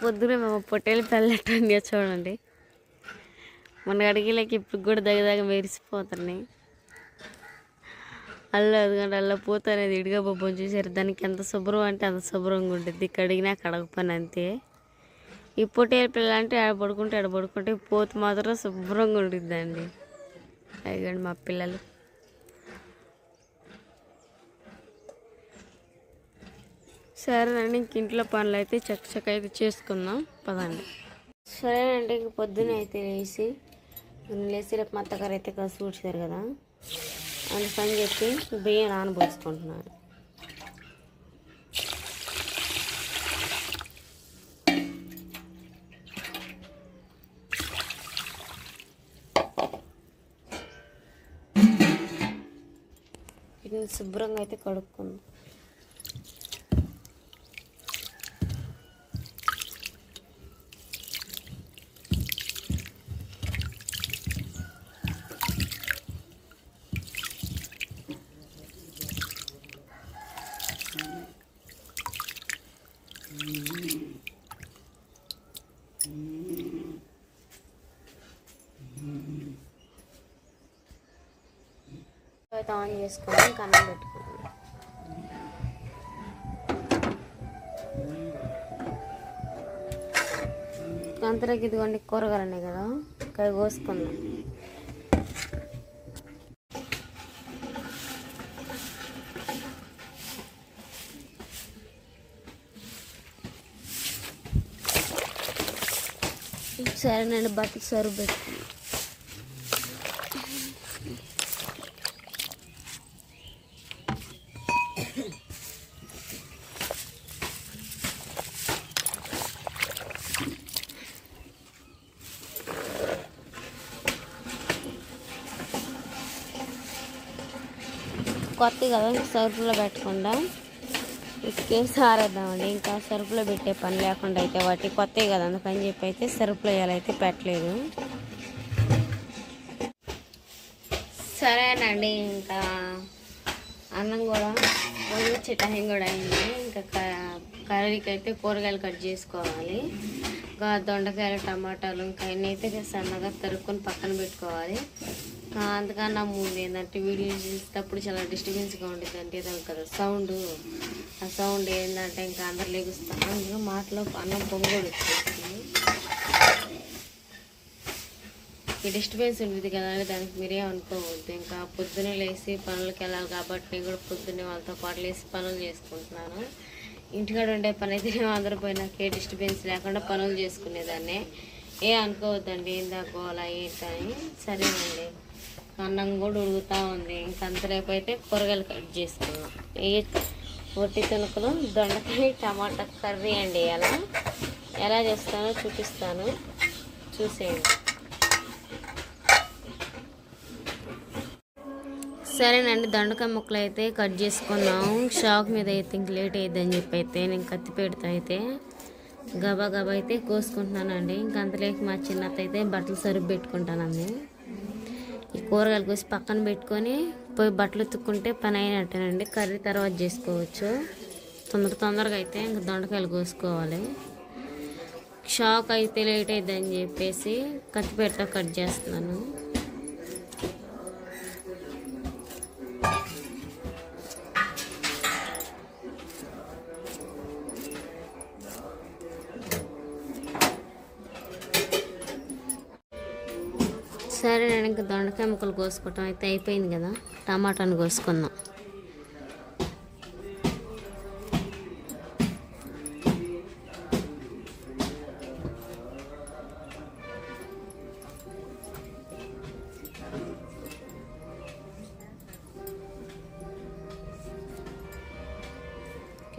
పొద్దునే మేము పొట్టేలు పెళ్ళటండి చూడండి. మన అడిగిలకి ఇప్పుడు కూడా దగ్గర మెరిసిపోతున్నాయి. అదిగంటే అలా పోత అనేది ఇడిగా బొబ్బని చూసారు. దానికి ఎంత శుభ్రం అంటే అంత శుభ్రంగా ఉంటుంది. కడిగినా కడగపని అంతే. ఈ పొట్టేలు పిల్ల అంటే ఆడ పడుకుంటే పోతు మాత్రం శుభ్రంగా ఉంటుందండి. అదిగండి మా పిల్లలు. సరేనండి, ఇంక ఇంట్లో పనులు అయితే చక్క అయితే చేసుకుందాం పదండి. సరేనండి, ఇంక పొద్దున్న అయితే లేచి రేపు మా అత్తగారు అయితే కసు కూర్చారు కదా, అందుకని చెప్పి బియ్యం నానబోసుకుంటున్నాను. వీటిని శుభ్రంగా అయితే కడుక్కుందాం. అయితే ఆన్ చేసుకొని కన్నం పెట్టుకున్నాను. అంతలోకి ఇదిగోండి కూరగాయలు కదా, ఇక్కడ కోసుకుందాం. సరేనండి, బట్టలు సరువు పెట్టుకున్నాం. కొత్త కదా, ఇంకా సరుకులో పెట్టకుండా ఇసుకేసి ఆరేద్దామండి. ఇంకా సరుకులో పెట్టే పని లేకుండా అయితే వాటి కొత్తవి కదా, అందుకని చెప్పి అయితే సరుకులో వేయాలైతే పెట్టలేదు. సరేనండి, ఇంకా అన్నం కూడా వచ్చే టైం కూడా అయింది. ఇంకా కర్రీకి అయితే కూరగాయలు కట్ చేసుకోవాలి. ఇంకా దొండకాయలు, టమాటాలు ఇంకా అన్నీ అయితే సన్నగా తరుక్కొని పక్కన పెట్టుకోవాలి. అందుకన్నా ముందు ఏంటంటే వీడియో చేసేటప్పుడు చాలా డిస్టర్బెన్స్గా ఉంటుంది. అంటే దానికి కదా సౌండ్, ఆ సౌండ్ ఏంటంటే ఇంకా అందరు లెగుస్తాను. అందులో మాటలో అన్నం పొంగోడు వచ్చేస్తుంది. ఈ డిస్టర్బెన్స్ ఉంటుంది కదా అని దానికి మీరే అనుకోవద్దు. ఇంకా పొద్దున్నే లేచి పనులకి వెళ్ళాలి కాబట్టి నేను కూడా పొద్దున్నే వాళ్ళతో పాటు లేచి పనులు చేసుకుంటున్నాను. ఇంటికాడ ఉండే పని అయితే నేను అందరూ పోయినాక ఏ డిస్టర్బెన్స్ లేకుండా పనులు చేసుకునేదాన్ని. అనుకోవద్దండి ఏందాకో అలా ఏంటని. సరేనండి, అన్నం కూడా ఉడుగుతూ ఉంది. ఇంకంతరేపు అయితే కూరగాయలు కట్ చేసుకున్నాం. ఒట్టి తునుకులు దొండకాయ టమాటా కర్రీ అండి. ఎలా చేస్తానో చూపిస్తాను, చూసేయండి. సరేనండి, దొండకాయ ముక్కలు అయితే కట్ చేసుకున్నాం. షాక్ మీద అయితే ఇంక లేట్ అయిద్దని చెప్పి అయితే నేను కత్తి పెడితే అయితే గబా గబా అయితే కోసుకుంటున్నానండి. ఇంకంతలోకి మా చిన్నత్త అయితే బట్టలు సరుపు పెట్టుకుంటానండి. ఈ కూరగాయలు కోసి పక్కన పెట్టుకొని పోయి బట్టలు ఉతుక్కుంటే పని అయినట్టేనండి. కర్రీ తర్వాత చేసుకోవచ్చు. తొందరగా అయితే ఇంక దొండకాయలు కోసుకోవాలి. షాక్ అయితే లేట్ అయిద్దని చెప్పేసి కత్తిపేటతో కట్ చేస్తున్నాను. సరే, నేను ఇంకా దొండకాయ ముక్కలు కోసుకోవటం అయితే అయిపోయింది కదా, టమాటాను కోసుకుందాం.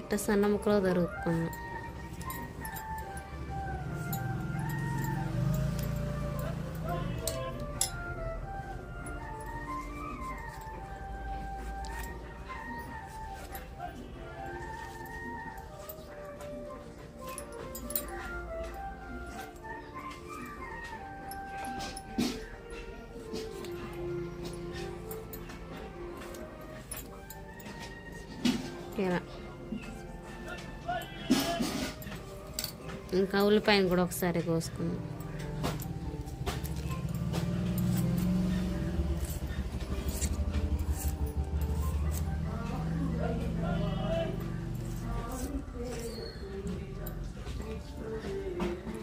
ఇట్ట సన్న ముక్కలు దొరుకుతున్నాం. ఇలా ఇంకా ఉల్లిపాయను కూడా ఒకసారి కోసుకుందాం.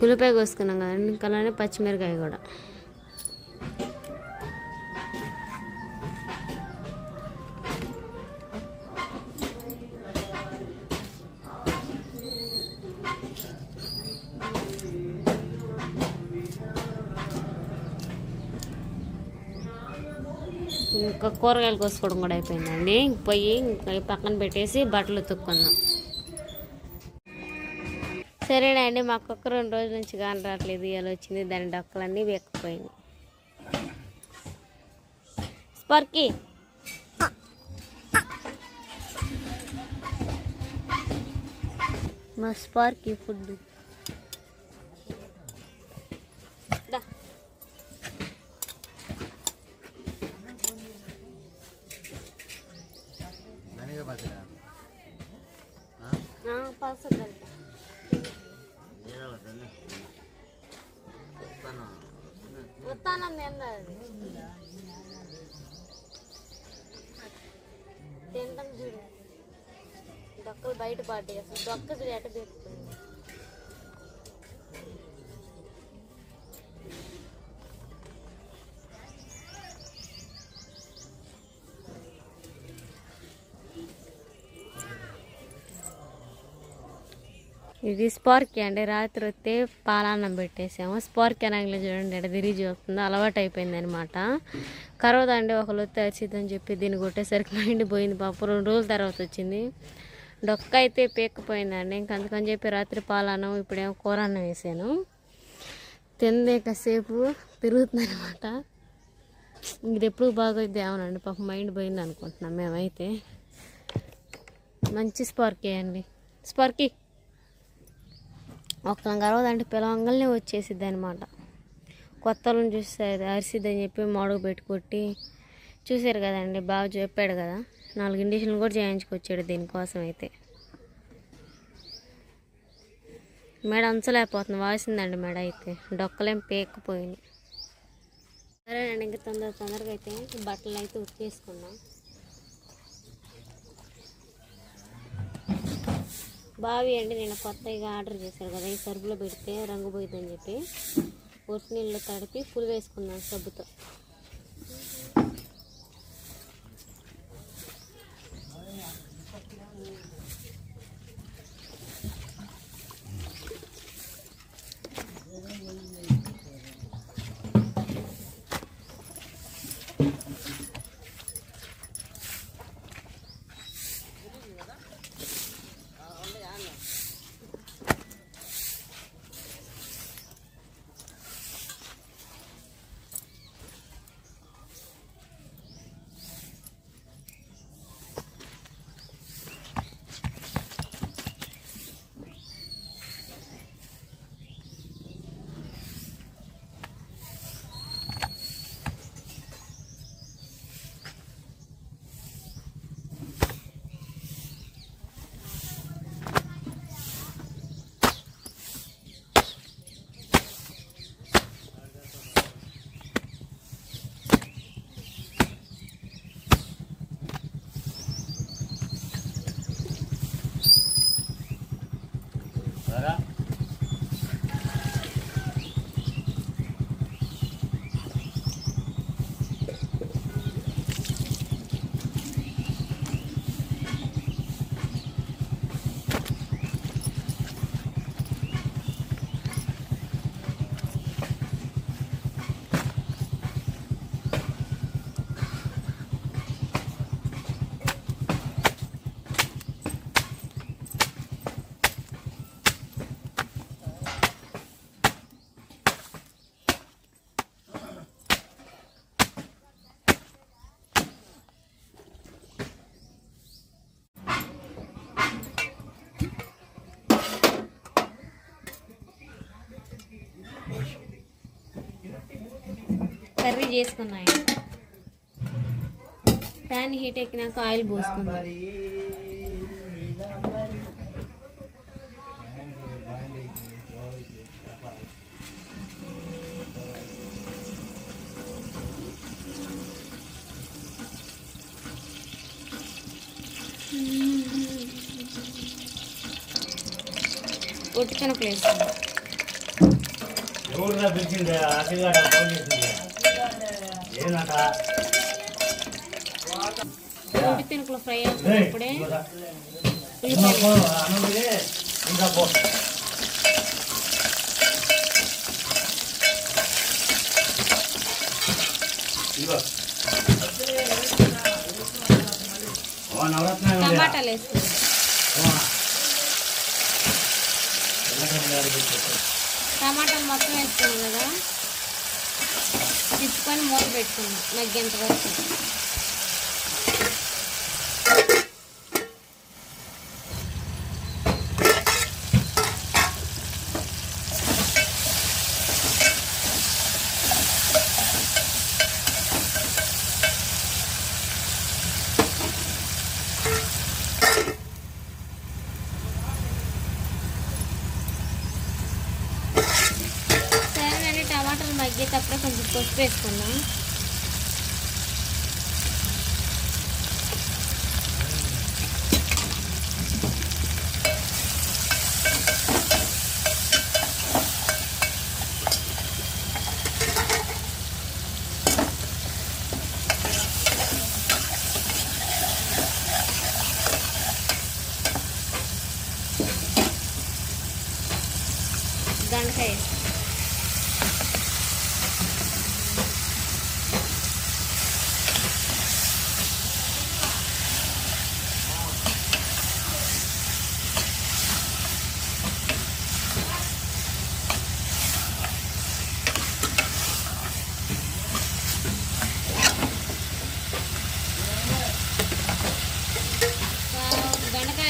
ఉల్లిపాయ కోసుకున్నాం కదండి, ఇంకా అలానే పచ్చిమిరకాయ కూడా. ఇంకా కూరగాయలు కోసుకోవడం కూడా అయిపోయిందండి. పోయి ఇంకా పక్కన పెట్టేసి బట్టలు ఉతుక్కుందాం. సరేనండి, మా కుక్క 2 రోజుల నుంచి కాని రావట్లేదు. ఇవాళ వచ్చింది, దాని డొక్కలన్నీ వేక్కపోయింది. స్పార్కీ మా స్పార్కీ ఫుడ్ తింటాం చూడు. డొక్కలు బయట పడ్డాయి. అసలు డొక్క చూడు ఎట పెట్టుకుంది. ఇది స్పార్కీ అండి. రాత్రి వస్తే పాలన్నం పెట్టేసాము. స్పార్కీ అనగా చూడండి ఎడ తిరిగి చూస్తుందో, అలవాటు అయిపోయింది అనమాట. కరవదండి, ఒకళ్ళు వస్తే అరిచిద్దని చెప్పి దీన్ని కొట్టేసరికి మైండ్ పోయింది. పాప 2 రోజుల తర్వాత వచ్చింది. డొక్క అయితే పేక్కపోయిందండి. ఇంక అందుకని చెప్పి రాత్రి పాలన్నం, ఇప్పుడేమో కూర అన్నం వేసాను. తిందే కాసేపు తిరుగుతుంది అనమాట. ఇది ఎప్పుడు బాగోద్ది ఏమోనండి, పాప మైండ్ పోయింది అనుకుంటున్నాం మేమైతే. మంచి స్పార్కీ అండి. స్పార్కీ ఒక్కరం కరవదంటే పిలవంగల్నే వచ్చేసిద్ది అనమాట. కొత్తలను చూస్తే అరిసిద్దని చెప్పి మాడుగు పెట్టి కొట్టి చూసారు కదండి. బాగా చెప్పాడు కదా, 4 ఇండిషన్లు కూడా చేయించుకొచ్చాడు దీనికోసం. అయితే మెడ అంచలేకపోతుంది, వాసిందండి మెడ అయితే. డొక్కలేం పేక్కపోయింది. సరేనండి, ఇంకా తొందరగా అయితే బట్టలు అయితే ఉతికేసుకున్నాం. బావి అండి, నేను కొత్తగా ఆర్డర్ చేశాను కదా, ఈ సరుకులో పెడితే రంగు పోయిద్దని చెప్పి ఒట్టి నీళ్ళు తడిపి ఫుల్ వేసుకున్నాను సబ్బుతో. కర్రీ చేసుకున్నాయి. ప్యాన్ హీట్ ఎక్కినాక ఆయిల్ పోసుకుందాం. ఒట్టి శనగలు వేస్తాను. ఒట్టి శనగలు ఫ్రై అవుతున్నప్పుడే టమాటాలు వేసుకున్నాం. టమాటాలు మొత్తం వేసుకున్నాం కదా, తిప్పుకొని మూత పెట్టుకున్నాం మగ్గేంత వరకు. టమాటాలు మగ్గేటప్పుడే కొంచెం పసుపు వేసుకున్నాం. దొండకాయ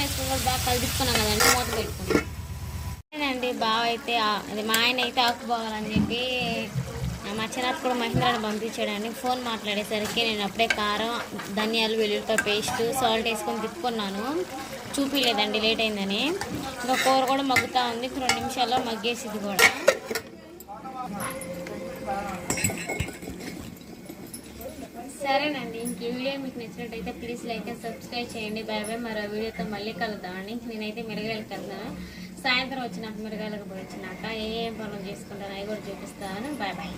వేసుకుని బాగా కలుపుకున్నాం కదండి, మూత పెట్టుకున్నాం. అండి బావ అయితే అది మా ఆయన అయితే ఆకుపోవాలని చెప్పి మా చిన్నత్త కూడా మహేంద్రాన్ని పంపించాడండి. ఫోన్ మాట్లాడేసరికి నేను అప్పుడే కారం, ధనియాలు, వెల్లుల్లిపాయ పేస్ట్, సాల్ట్ వేసుకొని తిప్పుకున్నాను. చూపించలేదండి లేట్ అయిందని. ఇంకా కూర కూడా మగ్గుతూ ఉంది, 2 నిమిషాల్లో మగ్గేసిది కూడా. సరేనండి, ఇంక ఈ వీడియో మీకు నచ్చినట్టయితే ప్లీజ్ లైక్ అండ్ సబ్స్క్రైబ్ చేయండి. Bye bye. మరో వీడియోతో మళ్ళీ కలుద్దామండి. నేనైతే మిరగాయలకు వెళ్తాను. సాయంత్రం వచ్చినాక మిరగాయలకు పోయి వచ్చినాక ఏం పనులు చేసుకుంటాను అవి కూడా చూపిస్తాను. Bye bye.